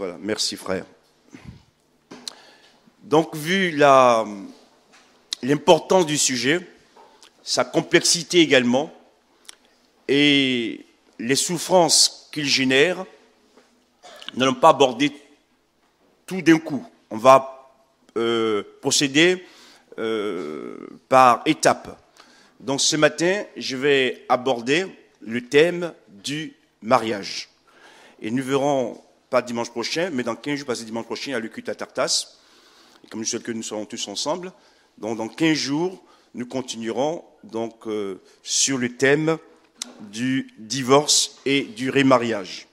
Voilà, merci frère. Donc, vu l'importance du sujet, sa complexité également, et les souffrances qu'il génère, nous n'allons pas aborder tout d'un coup. On va procéder par étapes. Donc ce matin, je vais aborder le thème du mariage. Et nous verrons, pas dimanche prochain, mais dans 15 jours, parce que dimanche prochain, il y a le culte à Tartas. Et comme je sais que nous serons tous ensemble, donc dans 15 jours, nous continuerons donc sur le thème du divorce et du remariage.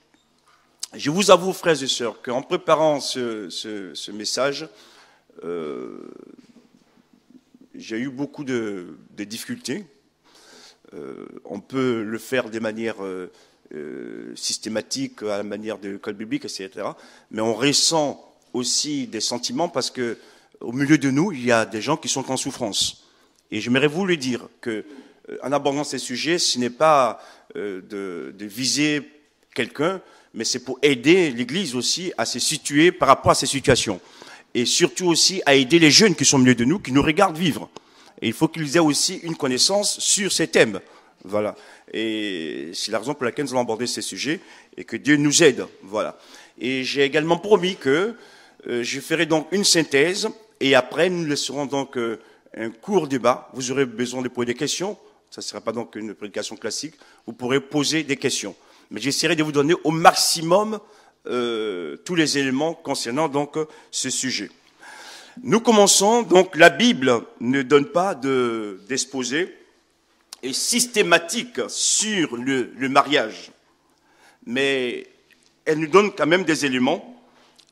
Je vous avoue, frères et sœurs, qu'en préparant ce message, j'ai eu beaucoup de difficultés. On peut le faire de manière systématique, à la manière de l'école biblique, etc. Mais on ressent aussi des sentiments parce que au milieu de nous, il y a des gens qui sont en souffrance. Et j'aimerais vous le dire que, en abordant ces sujets, ce n'est pas de viser quelqu'un, mais c'est pour aider l'Église aussi à se situer par rapport à ces situations. Et surtout aussi à aider les jeunes qui sont au milieu de nous, qui nous regardent vivre. Et il faut qu'ils aient aussi une connaissance sur ces thèmes. Voilà. Et c'est la raison pour laquelle nous allons aborder ces sujets et que Dieu nous aide. Voilà. Et j'ai également promis que je ferai donc une synthèse et après nous laisserons donc un court débat. Vous aurez besoin de poser des questions. Ça ne sera pas donc une prédication classique. Vous pourrez poser des questions. Mais j'essaierai de vous donner au maximum tous les éléments concernant donc ce sujet. Nous commençons, donc la Bible ne donne pas d'exposé systématique sur le mariage, mais elle nous donne quand même des éléments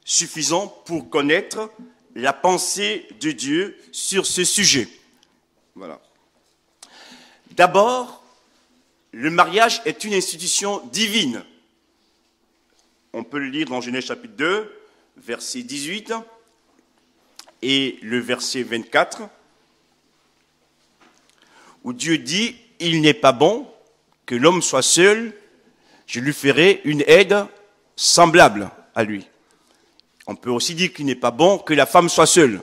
suffisants pour connaître la pensée de Dieu sur ce sujet. Voilà. D'abord, le mariage est une institution divine. On peut le lire dans Genèse chapitre 2, verset 18 et le verset 24, où Dieu dit « Il n'est pas bon que l'homme soit seul, je lui ferai une aide semblable à lui. » On peut aussi dire qu'il n'est pas bon que la femme soit seule.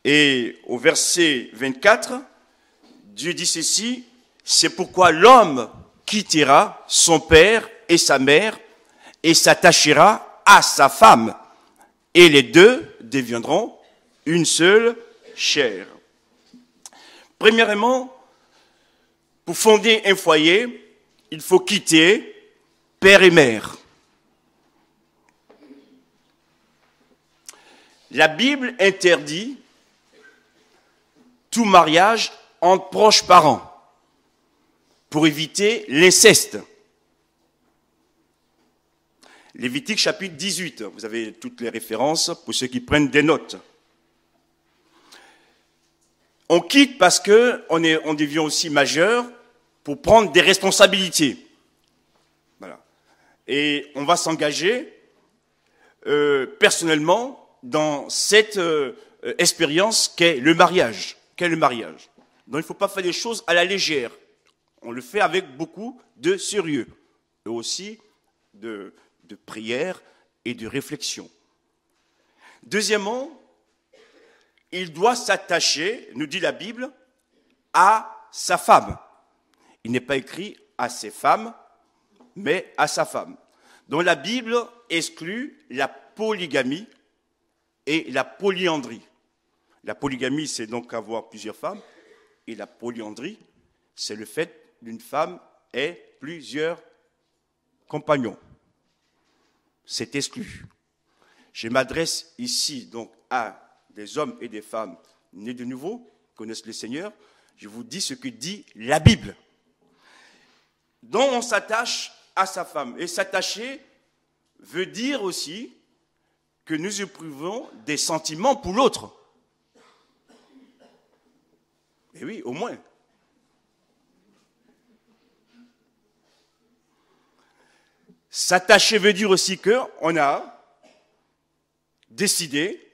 Et au verset 24, Dieu dit ceci, « C'est pourquoi l'homme quittera son père et sa mère et s'attachera à sa femme, et les deux deviendront une seule chair. » Premièrement, pour fonder un foyer, il faut quitter père et mère. La Bible interdit tout mariage entre proches parents pour éviter l'inceste. Lévitique chapitre 18, vous avez toutes les références pour ceux qui prennent des notes. On quitte parce qu'on devient aussi majeur pour prendre des responsabilités. Voilà. Et on va s'engager personnellement dans cette expérience qu'est le mariage. Donc il ne faut pas faire les choses à la légère. On le fait avec beaucoup de sérieux et aussi de prière et de réflexion. Deuxièmement, il doit s'attacher, nous dit la Bible, à sa femme. Il n'est pas écrit à ses femmes, mais à sa femme. Donc la Bible exclut la polygamie et la polyandrie. La polygamie, c'est donc avoir plusieurs femmes, et la polyandrie, c'est le fait d'une femme ait plusieurs compagnons. C'est exclu. Je m'adresse ici donc à des hommes et des femmes nés de nouveau, connaissent le Seigneur. Je vous dis ce que dit la Bible. Donc on s'attache à sa femme. Et s'attacher veut dire aussi que nous éprouvons des sentiments pour l'autre. Et oui, au moins. S'attacher veut dire aussi qu'on a décidé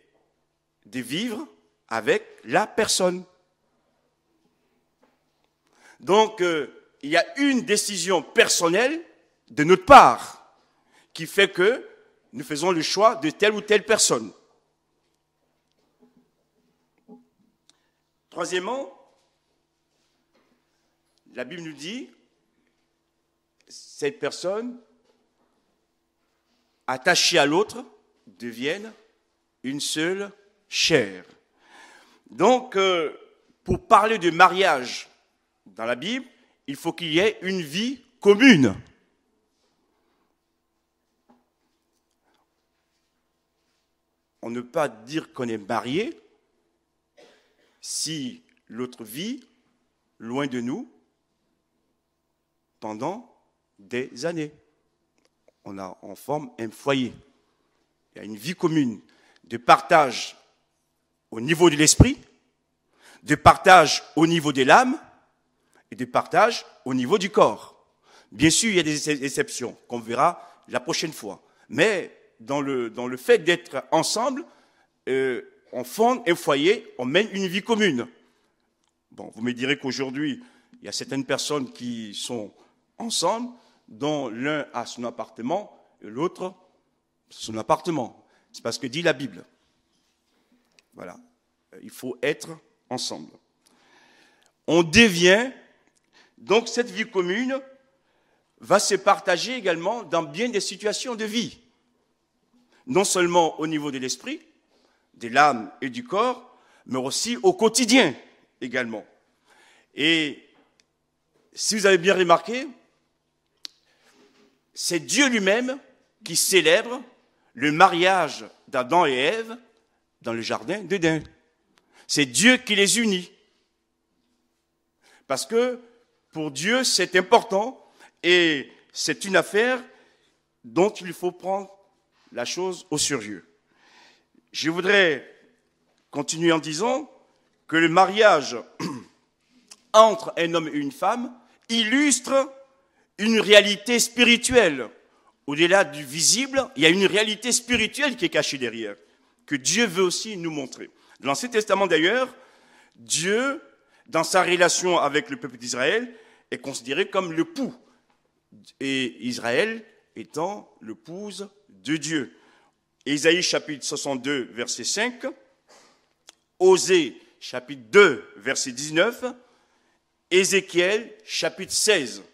de vivre avec la personne. Donc, il y a une décision personnelle de notre part qui fait que nous faisons le choix de telle ou telle personne. Troisièmement, la Bible nous dit, cette personne attachée à l'autre devienne une seule chair. Donc, pour parler de mariage dans la Bible, il faut qu'il y ait une vie commune. On ne peut pas dire qu'on est marié si l'autre vit loin de nous pendant des années. On forme un foyer. Il y a une vie commune de partage au niveau de l'esprit, de partage au niveau de l'âme et de partage au niveau du corps. Bien sûr, il y a des exceptions qu'on verra la prochaine fois. Mais dans le fait d'être ensemble, on fonde un foyer, on mène une vie commune. Bon, vous me direz qu'aujourd'hui, il y a certaines personnes qui sont ensemble, dont l'un a son appartement et l'autre son appartement. C'est parce que dit la Bible. Voilà. Il faut être ensemble. On devient, donc cette vie commune va se partager également dans bien des situations de vie. Non seulement au niveau de l'esprit, de l'âme et du corps, mais aussi au quotidien également. Et si vous avez bien remarqué, c'est Dieu lui-même qui célèbre le mariage d'Adam et Ève dans le jardin d'Éden. C'est Dieu qui les unit. Parce que pour Dieu, c'est important et c'est une affaire dont il faut prendre la chose au sérieux. Je voudrais continuer en disant que le mariage entre un homme et une femme illustre une réalité spirituelle. Au-delà du visible, il y a une réalité spirituelle qui est cachée derrière, que Dieu veut aussi nous montrer. Dans l'Ancien Testament d'ailleurs, Dieu, dans sa relation avec le peuple d'Israël, est considéré comme l'époux, et Israël étant l'épouse de Dieu. Ésaïe chapitre 62, verset 5, Osée chapitre 2, verset 19, Ézéchiel chapitre 16,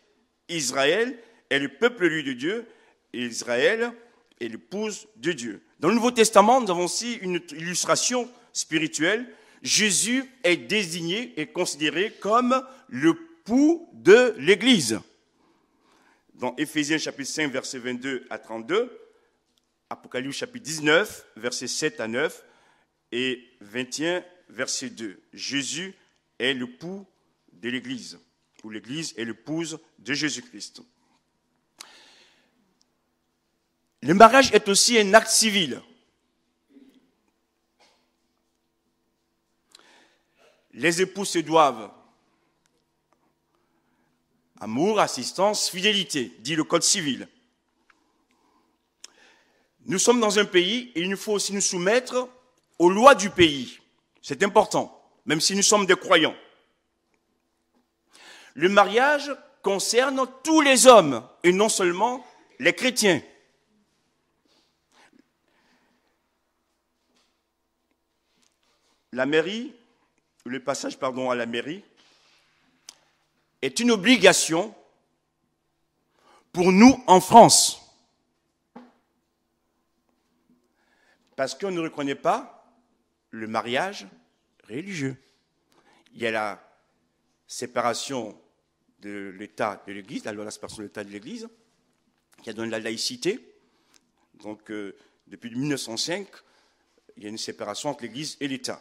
Israël est le peuple élu de Dieu, et Israël est l'épouse de Dieu. Dans le Nouveau Testament, nous avons aussi une illustration spirituelle. Jésus est désigné et considéré comme l'époux de l'Église. Dans Éphésiens chapitre 5, verset 22 à 32, Apocalypse chapitre 19, verset 7 à 9, et 21, verset 2. Jésus est l'époux de l'Église, ou l'Église est l'épouse de Jésus-Christ. Le mariage est aussi un acte civil. Les époux se doivent amour, assistance, fidélité, dit le Code civil. Nous sommes dans un pays et il nous faut aussi nous soumettre aux lois du pays. C'est important, même si nous sommes des croyants. Le mariage concerne tous les hommes et non seulement les chrétiens. La mairie, le passage à la mairie, est une obligation pour nous en France. Parce qu'on ne reconnaît pas le mariage religieux. Il y a la séparation de l'État de l'Église, la loi de la séparation de l'État de l'Église, qui a donné la laïcité. Donc, depuis 1905, il y a une séparation entre l'Église et l'État.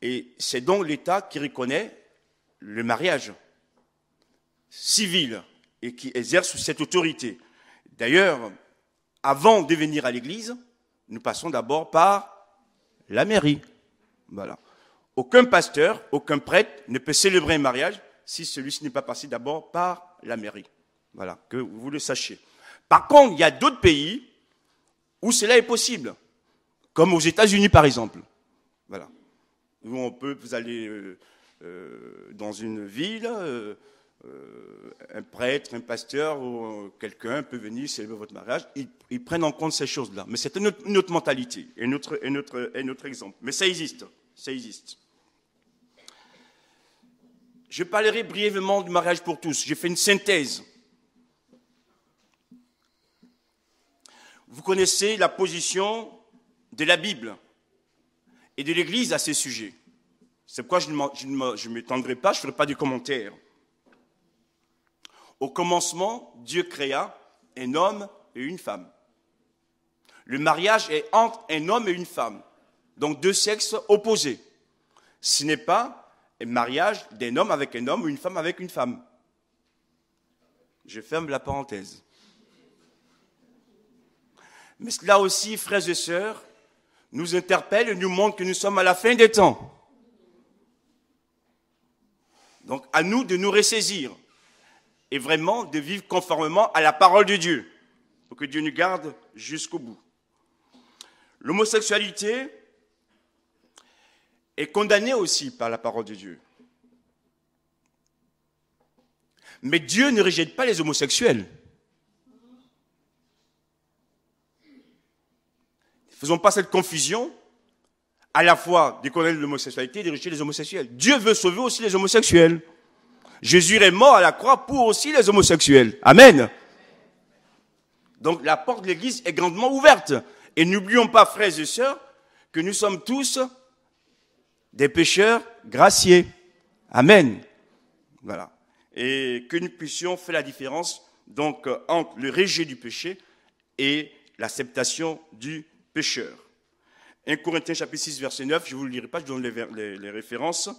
Et c'est donc l'État qui reconnaît le mariage civil et qui exerce cette autorité. D'ailleurs, avant de venir à l'Église, nous passons d'abord par la mairie. Voilà. Aucun pasteur, aucun prêtre ne peut célébrer un mariage si celui-ci n'est pas passé d'abord par la mairie. Voilà, que vous le sachiez. Par contre, il y a d'autres pays où cela est possible, comme aux États-Unis par exemple. Voilà. Où vous allez dans une ville, un prêtre, un pasteur ou quelqu'un peut venir célébrer votre mariage. Ils prennent en compte ces choses-là. Mais c'est une autre mentalité, un autre exemple. Mais ça existe. Ça existe. Je parlerai brièvement du mariage pour tous. J'ai fait une synthèse. Vous connaissez la position de la Bible et de l'Église à ce sujet. C'est pourquoi je ne m'étendrai pas, je ne ferai pas de commentaires. Au commencement, Dieu créa un homme et une femme. Le mariage est entre un homme et une femme, donc deux sexes opposés. Ce n'est pas un mariage d'un homme avec un homme ou une femme avec une femme. Je ferme la parenthèse. Mais cela aussi, frères et sœurs, nous interpelle et nous montre que nous sommes à la fin des temps. Donc, à nous de nous ressaisir et vraiment de vivre conformément à la parole de Dieu, pour que Dieu nous garde jusqu'au bout. L'homosexualité est condamnée aussi par la parole de Dieu. Mais Dieu ne rejette pas les homosexuels. Ne faisons pas cette confusion, à la fois de connaître l'homosexualité et de rejeter les homosexuels. Dieu veut sauver aussi les homosexuels. Jésus est mort à la croix pour aussi les homosexuels. Amen. Donc la porte de l'Église est grandement ouverte. Et n'oublions pas, frères et sœurs, que nous sommes tous des pécheurs graciés. Amen. Voilà. Et que nous puissions faire la différence donc entre le rejet du péché et l'acceptation du pécheur. 1 Corinthiens chapitre 6 verset 9, je ne vous le lirai pas, je donne les références.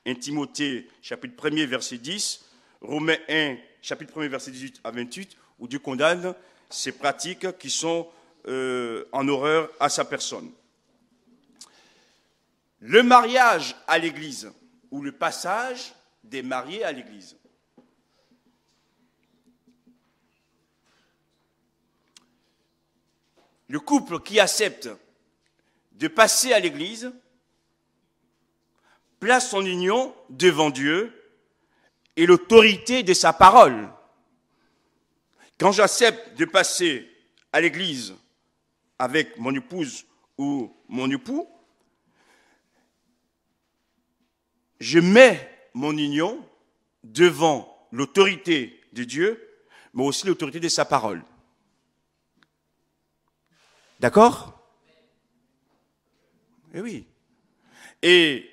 1 Timothée chapitre 1er verset 10, Romains 1 chapitre 1er verset 18 à 28, où Dieu condamne ces pratiques qui sont en horreur à sa personne. Le mariage à l'église, ou le passage des mariés à l'église. Le couple qui accepte de passer à l'église place son union devant Dieu et l'autorité de sa parole. Quand j'accepte de passer à l'église avec mon épouse ou mon époux, je mets mon union devant l'autorité de Dieu, mais aussi l'autorité de sa parole. D'accord ? Eh oui. Et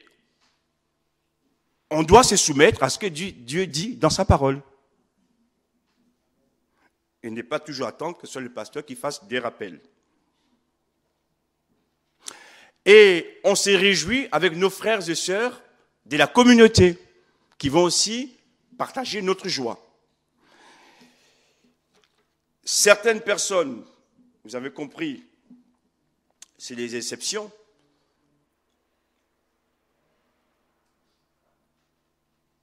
on doit se soumettre à ce que Dieu dit dans sa parole. Et ne pas toujours attendre que ce soit le pasteur qui fasse des rappels. Et on s'est réjoui avec nos frères et sœurs de la communauté qui vont aussi partager notre joie. Certaines personnes, vous avez compris, c'est des exceptions,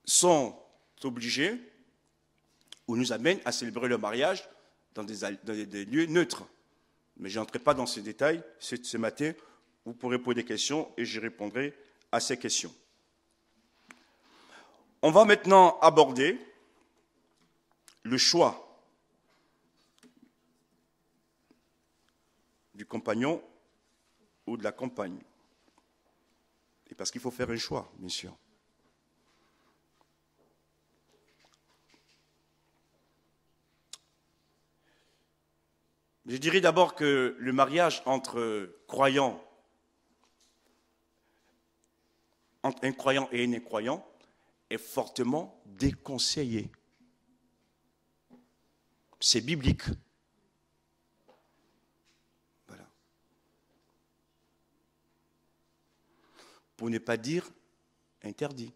sont obligés ou nous amènent à célébrer le mariage dans des lieux neutres. Mais je n'entrerai pas dans ces détails ce matin. Vous pourrez poser des questions et je répondrai à ces questions. On va maintenant aborder le choix du compagnon ou de la compagne. Et parce qu'il faut faire un choix, bien sûr. Je dirais d'abord que le mariage entre un croyant et un incroyant est fortement déconseillé. C'est biblique. Voilà. Pour ne pas dire interdit.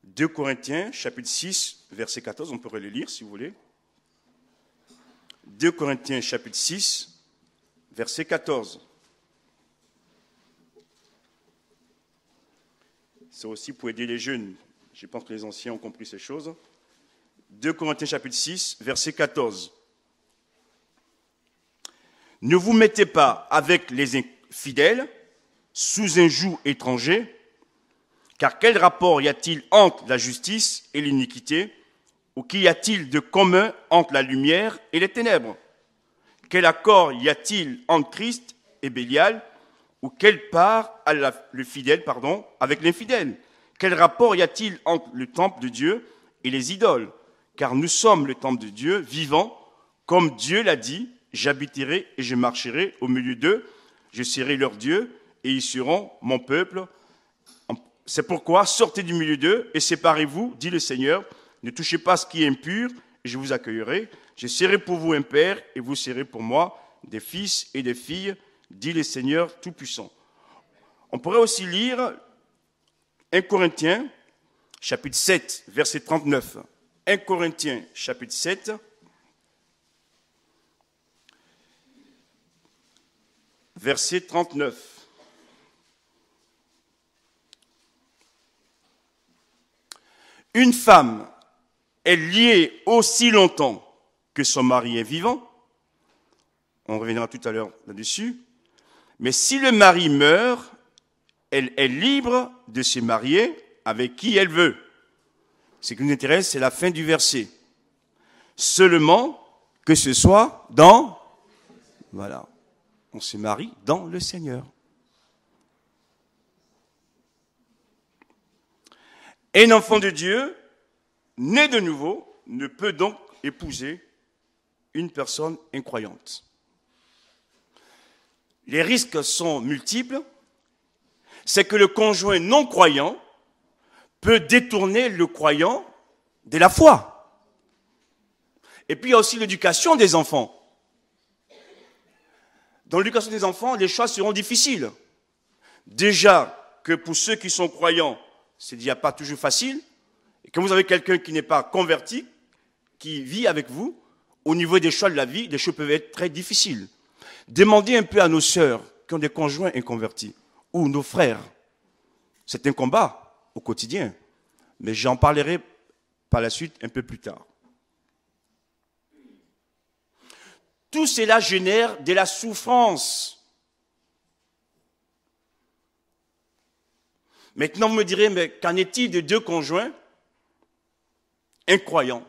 2 Corinthiens, chapitre 6, verset 14, on pourrait le lire si vous voulez. 2 Corinthiens, chapitre 6, verset 14. C'est aussi pour aider les jeunes. Je pense que les anciens ont compris ces choses. 2 Corinthiens, chapitre 6, verset 14. Ne vous mettez pas avec les infidèles sous un joug étranger Car quel rapport y a-t-il entre la justice et l'iniquité? Ou qu'y a-t-il de commun entre la lumière et les ténèbres? Quel accord y a-t-il entre Christ et Bélial? Ou quelle part a le fidèle avec l'infidèle? Quel rapport y a-t-il entre le temple de Dieu et les idoles? Car nous sommes le temple de Dieu vivant, comme Dieu l'a dit, j'habiterai et je marcherai au milieu d'eux, je serai leur Dieu et ils seront mon peuple. C'est pourquoi sortez du milieu d'eux et séparez-vous, dit le Seigneur. Ne touchez pas ce qui est impur et je vous accueillerai. Je serai pour vous un père et vous serez pour moi des fils et des filles, dit le Seigneur Tout-Puissant. On pourrait aussi lire 1 Corinthiens, chapitre 7, verset 39. 1 Corinthiens, chapitre 7, verset 39. Une femme est liée aussi longtemps que son mari est vivant. On reviendra tout à l'heure là-dessus. Mais si le mari meurt, elle est libre de se marier avec qui elle veut. Ce qui nous intéresse, c'est la fin du verset. Seulement que ce soit dans... Voilà. On se marie dans le Seigneur. Un enfant de Dieu, né de nouveau, ne peut donc épouser une personne incroyante. Les risques sont multiples. C'est que le conjoint non croyant peut détourner le croyant de la foi. Et puis il y a aussi l'éducation des enfants. Dans l'éducation des enfants, les choix seront difficiles. Déjà que pour ceux qui sont croyants, c'est déjà pas toujours facile. Et quand vous avez quelqu'un qui n'est pas converti, qui vit avec vous, au niveau des choix de la vie, les choses peuvent être très difficiles. Demandez un peu à nos sœurs qui ont des conjoints inconvertis, ou nos frères. C'est un combat au quotidien. Mais j'en parlerai par la suite un peu plus tard. Tout cela génère de la souffrance. Maintenant, vous me direz, mais qu'en est-il de deux conjoints incroyants,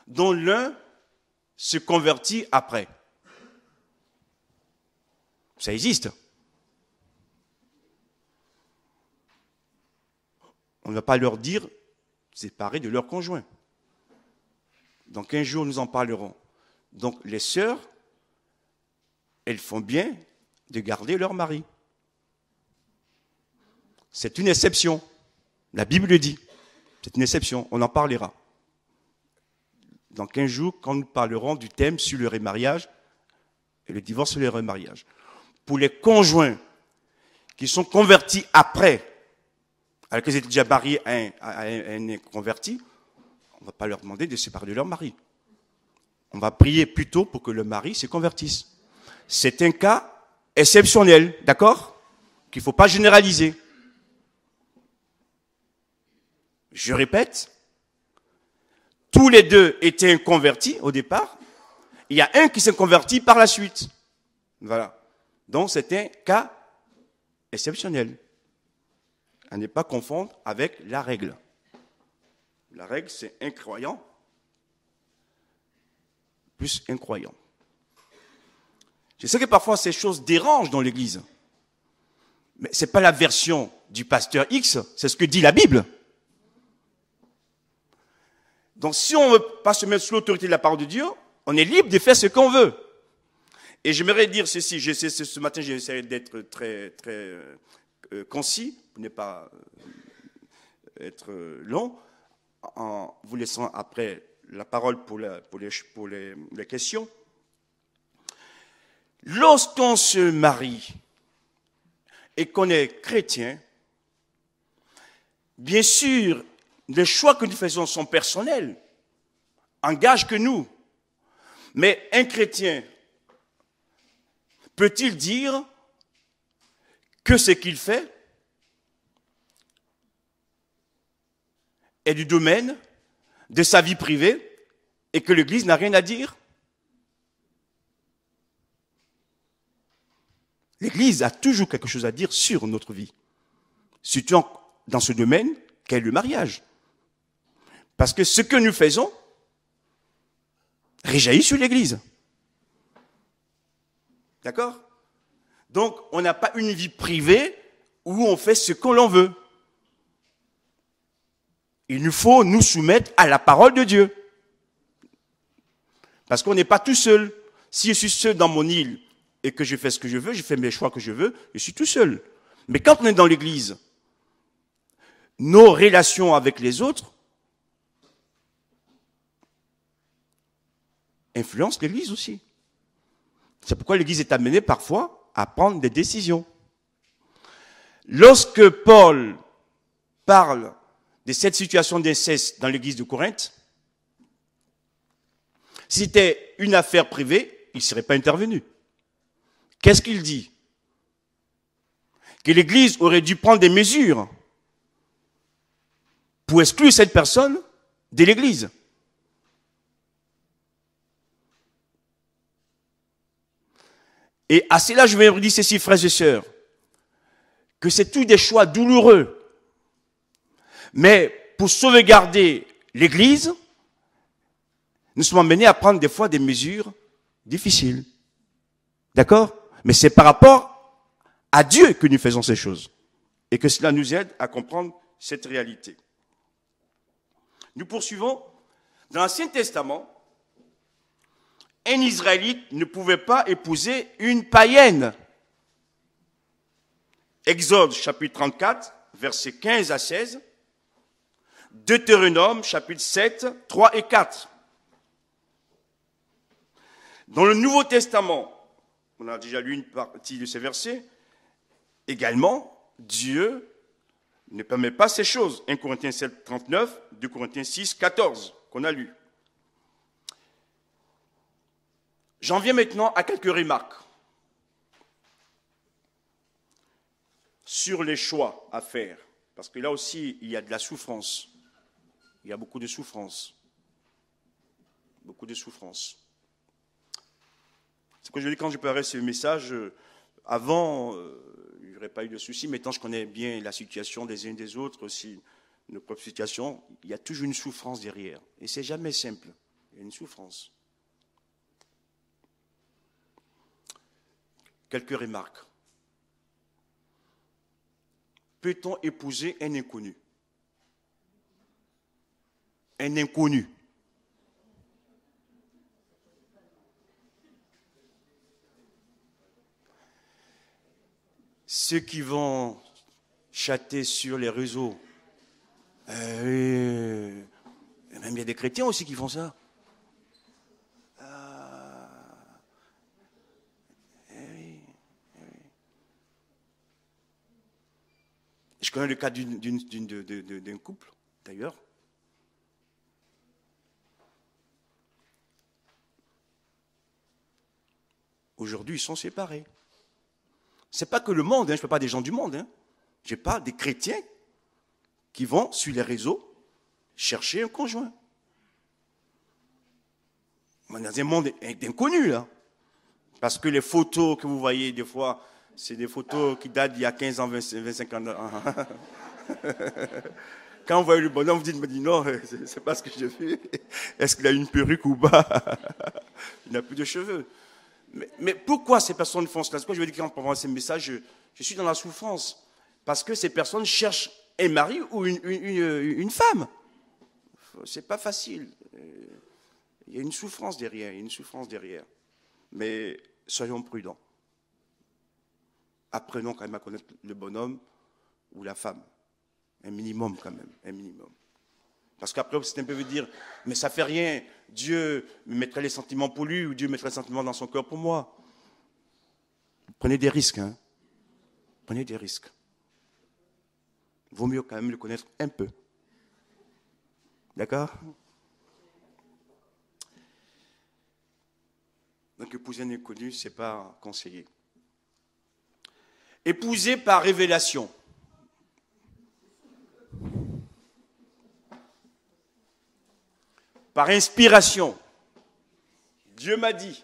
dont l'un se convertit après? Ça existe. On ne va pas leur dire séparés de leur conjoint. Dans 15 jours, nous en parlerons. Donc, les sœurs, elles font bien de garder leur mari. C'est une exception. La Bible le dit. C'est une exception. On en parlera. Dans 15 jours, quand nous parlerons du thème sur le remariage et le divorce et le remariage. Pour les conjoints qui sont convertis après, alors qu'ils étaient déjà mariés à un converti, on ne va pas leur demander de se séparer de leur mari. On va prier plutôt pour que le mari se convertisse. C'est un cas exceptionnel, d'accord? Qu'il ne faut pas généraliser. Je répète, tous les deux étaient convertis au départ. Il y a un qui s'est converti par la suite. Voilà. Donc c'est un cas exceptionnel. À ne pas confondre avec la règle. La règle, c'est un croyant plus un croyant. Je sais que parfois ces choses dérangent dans l'Église. Mais ce n'est pas la version du pasteur X, c'est ce que dit la Bible. Donc si on ne veut pas se mettre sous l'autorité de la parole de Dieu, on est libre de faire ce qu'on veut. Et j'aimerais dire ceci, ce matin j'ai essayé d'être très concis, pour ne pas être long, en vous laissant après la parole pour les questions. Lorsqu'on se marie et qu'on est chrétien, bien sûr, les choix que nous faisons sont personnels, engagent que nous. Mais un chrétien peut-il dire que ce qu'il fait est du domaine de sa vie privée et que l'Église n'a rien à dire? L'Église a toujours quelque chose à dire sur notre vie, surtout dans ce domaine qu'est le mariage. Parce que ce que nous faisons réjaillit sur l'Église. D'accord? Donc, on n'a pas une vie privée où on fait ce qu'on l'en veut. Il nous faut nous soumettre à la parole de Dieu. Parce qu'on n'est pas tout seul. Si je suis seul dans mon île et que je fais ce que je veux, je fais mes choix que je veux, je suis tout seul. Mais quand on est dans l'Église, nos relations avec les autres influencent l'Église aussi. C'est pourquoi l'Église est amenée parfois à prendre des décisions. Lorsque Paul parle de cette situation d'inceste dans l'Église de Corinthe, si c'était une affaire privée, il ne serait pas intervenu. Qu'est-ce qu'il dit? Que l'Église aurait dû prendre des mesures pour exclure cette personne de l'Église. Et à cela, je vais dire ceci, frères et sœurs, que c'est tous des choix douloureux. Mais pour sauvegarder l'Église, nous sommes amenés à prendre des fois des mesures difficiles. D'accord? Mais c'est par rapport à Dieu que nous faisons ces choses. Et que cela nous aide à comprendre cette réalité. Nous poursuivons. Dans l'Ancien Testament, un Israélite ne pouvait pas épouser une païenne. Exode chapitre 34, versets 15 à 16. Deutéronome chapitre 7, 3 et 4. Dans le Nouveau Testament, on a déjà lu une partie de ces versets, également, Dieu ne permet pas ces choses. 1 Corinthiens 7, 39, 2 Corinthiens 6, 14, qu'on a lu. J'en viens maintenant à quelques remarques sur les choix à faire. Parce que là aussi, il y a de la souffrance. Il y a beaucoup de souffrance. Beaucoup de souffrance. C'est pourquoi je dis, quand je préparais ce message, avant, il n'y aurait pas eu de souci. Maintenant, je connais bien la situation des uns et des autres, aussi nos propres situations. Il y a toujours une souffrance derrière. Et c'est jamais simple. Il y a une souffrance. Quelques remarques. Peut-on épouser un inconnu? Un inconnu. Ceux qui vont chatter sur les réseaux, même il y a des chrétiens aussi qui font ça. Je connais le cas d'un couple, d'ailleurs. Aujourd'hui, ils sont séparés. Ce n'est pas que le monde, je ne parle pas des gens du monde. Je parle des chrétiens qui vont sur les réseaux chercher un conjoint. On est dans un monde d'inconnus, là. Parce que les photos que vous voyez, des fois, c'est des photos qui datent d'il y a 15 ans, 25 ans. Quand vous voyez le bonhomme, vous dites, non, c'est pas ce que j'ai vu. Est-ce qu'il a une perruque ou pas? Il n'a plus de cheveux. Mais pourquoi ces personnes font cela? C'est pourquoi je vais dire, quand on ces messages, je suis dans la souffrance. Parce que ces personnes cherchent un mari ou une femme. C'est pas facile. Il y a une souffrance derrière, Mais soyons prudents. Apprenons quand même à connaître le bonhomme ou la femme. Un minimum quand même, un minimum. Parce qu'après, c'est un peu veut dire, mais ça fait rien, Dieu mettrait les sentiments pour lui ou Dieu mettrait les sentiments dans son cœur pour moi. Prenez des risques, Prenez des risques. Vaut mieux quand même le connaître un peu. D'accord? Donc épouser un inconnu, ce n'est pas conseillé. Épouser par révélation. Par inspiration. Dieu m'a dit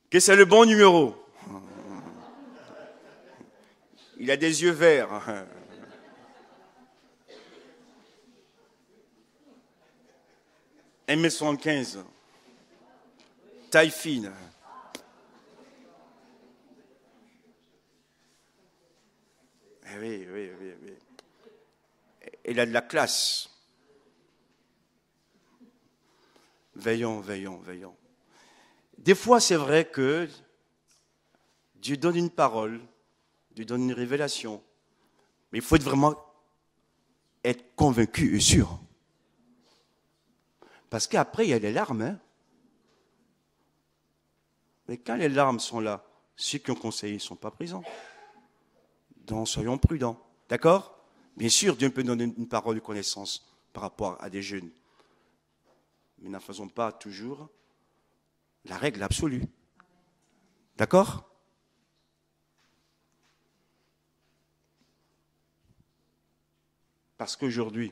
que c'est le bon numéro. Il a des yeux verts. 1,75 m. Taille fine. Oui, oui, oui, oui. Il a de la classe. Veillons, veillons, veillons. Des fois, c'est vrai que Dieu donne une parole, Dieu donne une révélation, mais il faut vraiment être convaincu et sûr. Parce qu'après, il y a les larmes. Hein? Mais quand les larmes sont là, ceux qui ont conseillé ne sont pas présents. Donc, soyons prudents. D'accord? Bien sûr, Dieu peut donner une parole de connaissance par rapport à des jeunes. Mais n'en faisons pas toujours la règle absolue. D'accord? Parce qu'aujourd'hui,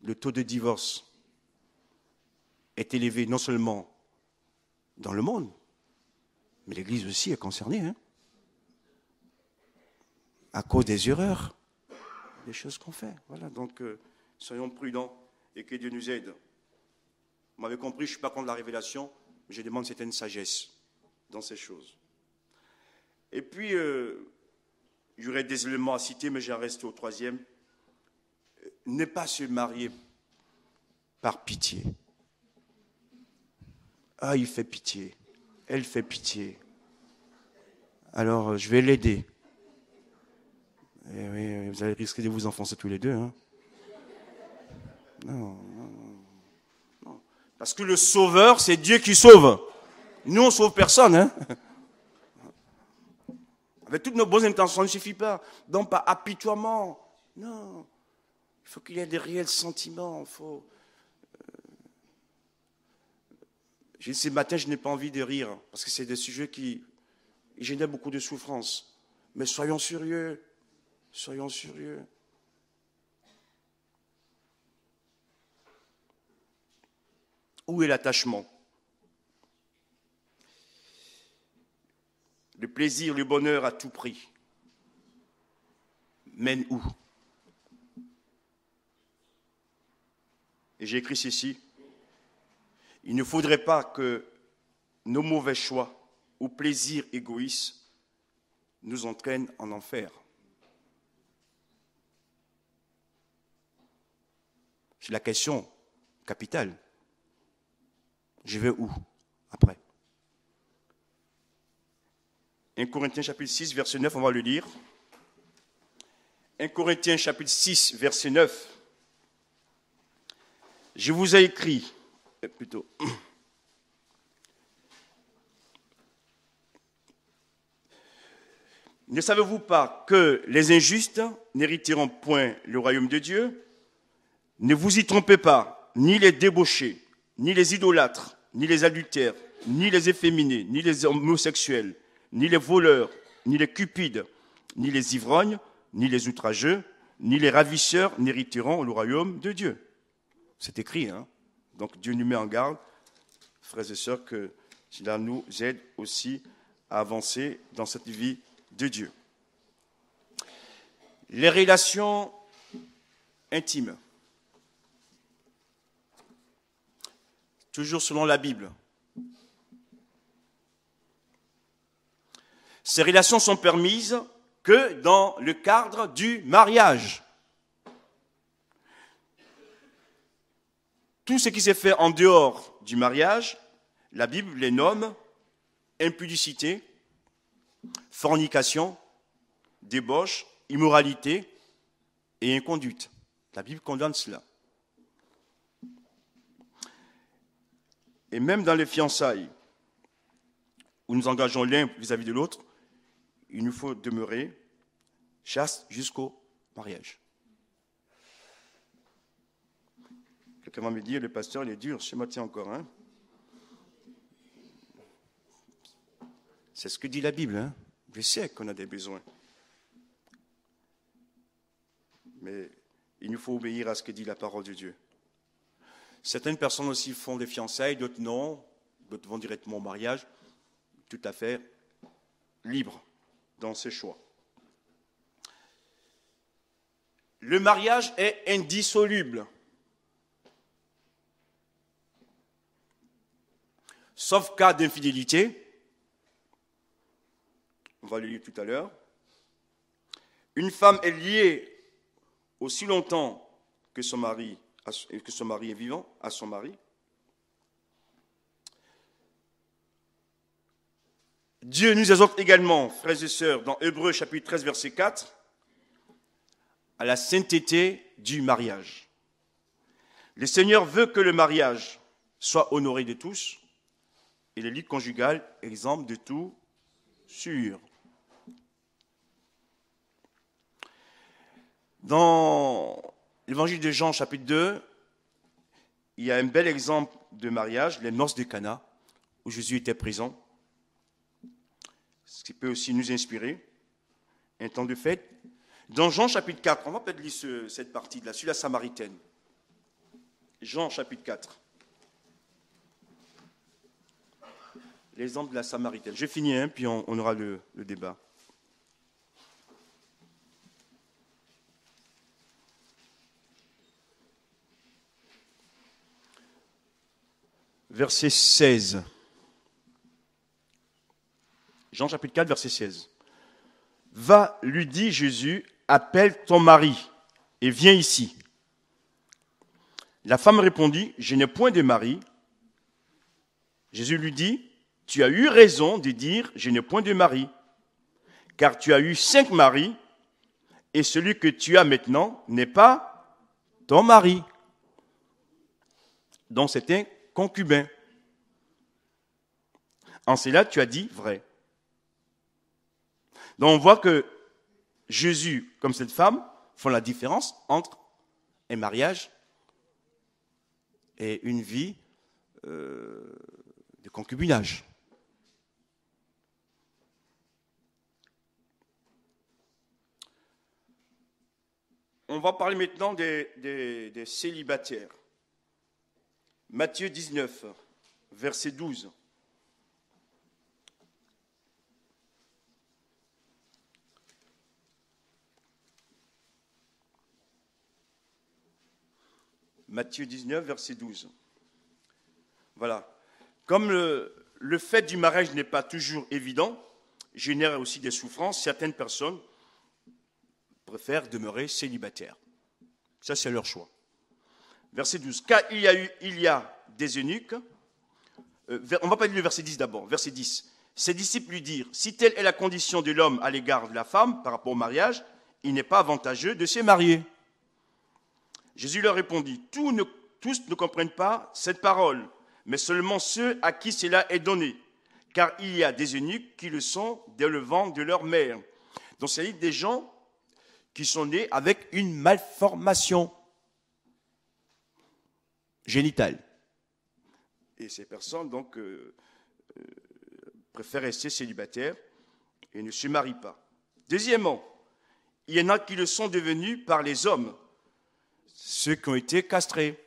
le taux de divorce est élevé non seulement dans le monde, mais l'Église aussi est concernée. Hein? À cause des erreurs, des choses qu'on fait. Voilà, donc soyons prudents et que Dieu nous aide. Vous m'avez compris, je ne suis pas contre la révélation, mais je demande certaine sagesse dans ces choses. Et puis, il y aurait des éléments à citer, mais j'ai resté au troisième. Ne pas se marier par pitié. Ah, il fait pitié. Elle fait pitié. Alors, je vais l'aider. Et oui, vous allez risquer de vous enfoncer tous les deux. Hein? Non, non, non. Parce que le sauveur, c'est Dieu qui sauve. Nous, on ne sauve personne. Hein? Avec toutes nos bonnes intentions, ça ne suffit pas. Donc, pas apitoiement. Non. Il faut qu'il y ait des réels sentiments. Ce matin, je n'ai pas envie de rire, parce que c'est des sujets qui génèrent beaucoup de souffrance. Mais soyons sérieux. Soyons sérieux. Où est l'attachement? Le plaisir, le bonheur à tout prix mène où? Et j'ai écrit ceci. Il ne faudrait pas que nos mauvais choix ou plaisirs égoïstes nous entraînent en enfer. C'est la question capitale. Je vais où après? 1 Corinthiens chapitre 6, verset 9, on va le lire. 1 Corinthiens chapitre 6, verset 9. Je vous ai écrit, plutôt, ne savez-vous pas que les injustes n'hériteront point le royaume de Dieu? Ne vous y trompez pas, ni les débauchés, ni les idolâtres, ni les adultères, ni les efféminés, ni les homosexuels, ni les voleurs, ni les cupides, ni les ivrognes, ni les outrageux, ni les ravisseurs n'hériteront le royaume de Dieu. C'est écrit, hein? Donc Dieu nous met en garde, frères et sœurs, que cela nous aide aussi à avancer dans cette vie de Dieu. Les relations intimes. Toujours selon la Bible. Ces relations sont permises que dans le cadre du mariage. Tout ce qui s'est fait en dehors du mariage, la Bible les nomme impudicité, fornication, débauche, immoralité et inconduite. La Bible condamne cela. Et même dans les fiançailles, où nous engageons l'un vis-à-vis de l'autre, il nous faut demeurer chaste jusqu'au mariage. Quelqu'un va me dire, le pasteur, il est dur, ce matin encore. Hein? C'est ce que dit la Bible. Hein? Je sais qu'on a des besoins. Mais il nous faut obéir à ce que dit la parole de Dieu. Certaines personnes aussi font des fiançailles, d'autres non, d'autres vont directement au mariage. Tout à fait libre dans ses choix. le mariage est indissoluble. Sauf cas d'infidélité, on va le lire tout à l'heure. Une femme est liée aussi longtemps que son mari est vivant à son mari. Dieu nous exhorte également, frères et sœurs, dans Hébreux chapitre 13, verset 4, à la sainteté du mariage. Le Seigneur veut que le mariage soit honoré de tous et le lit conjugal exempt de tout souillure. Dans l'évangile de Jean, chapitre 2, il y a un bel exemple de mariage, les noces de Cana, où Jésus était présent. Ce qui peut aussi nous inspirer, un temps de fête. Dans Jean, chapitre 4, on va peut-être lire cette partie-là, sur la Samaritaine. Jean, chapitre 4. L'exemple de la Samaritaine. Je finis, puis on aura le débat. Verset 16. Jean chapitre 4, verset 16. Va, lui dit Jésus, appelle ton mari et viens ici. La femme répondit, je n'ai point de mari. Jésus lui dit, tu as eu raison de dire, je n'ai point de mari, car tu as eu 5 maris, et celui que tu as maintenant n'est pas ton mari. Donc c'est un concubin. En cela, tu as dit vrai. Donc on voit que Jésus, comme cette femme, font la différence entre un mariage et une vie de concubinage. On va parler maintenant des célibataires. Matthieu 19, verset 12. Matthieu 19, verset 12. Voilà. Comme le fait du mariage n'est pas toujours évident, génère aussi des souffrances, certaines personnes préfèrent demeurer célibataires. Ça, c'est leur choix. Verset 12. Car il y a des eunuques. On ne va pas lire le verset 10 d'abord. Verset 10. Ses disciples lui dirent, si telle est la condition de l'homme à l'égard de la femme par rapport au mariage, il n'est pas avantageux de se marier. Jésus leur répondit, tous ne comprennent pas cette parole, mais seulement ceux à qui cela est donné. Car il y a des eunuques qui le sont dès le ventre de leur mère. Donc, c'est des gens qui sont nés avec une malformation génitale. Et ces personnes, donc, préfèrent rester célibataires et ne se marient pas. Deuxièmement, il y en a qui le sont devenus par les hommes, ceux qui ont été castrés,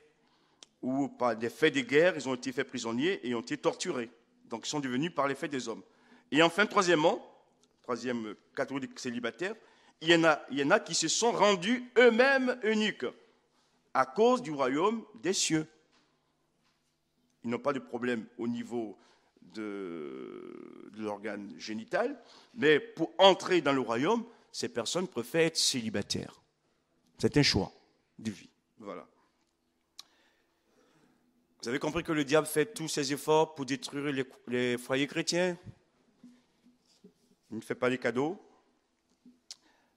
ou par des faits de guerre, ils ont été faits prisonniers et ont été torturés. Donc, ils sont devenus par les faits des hommes. Et enfin, troisième catholique célibataire, il y en a qui se sont rendus eux-mêmes eunuques à cause du royaume des cieux. Ils n'ont pas de problème au niveau de l'organe génital, mais pour entrer dans le royaume, ces personnes préfèrent être célibataires. C'est un choix de vie. Voilà. Vous avez compris que le diable fait tous ses efforts pour détruire les foyers chrétiens. Il ne fait pas les cadeaux.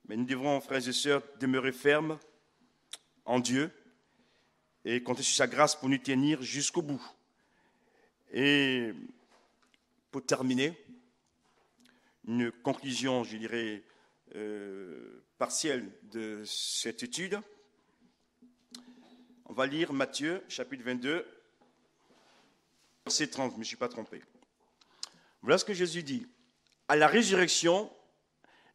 Mais nous devrons, frères et sœurs, demeurer fermes en Dieu et compter sur sa grâce pour nous tenir jusqu'au bout. Et pour terminer, une conclusion, je dirais, partielle de cette étude. On va lire Matthieu, chapitre 22, verset 30, je ne me suis pas trompé. Voilà ce que Jésus dit. À la résurrection,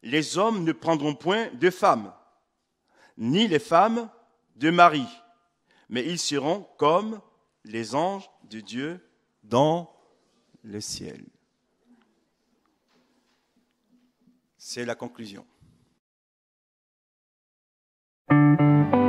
les hommes ne prendront point de femmes, ni les femmes de mari, mais ils seront comme les anges de Dieu dans le ciel. C'est la conclusion. Thank you.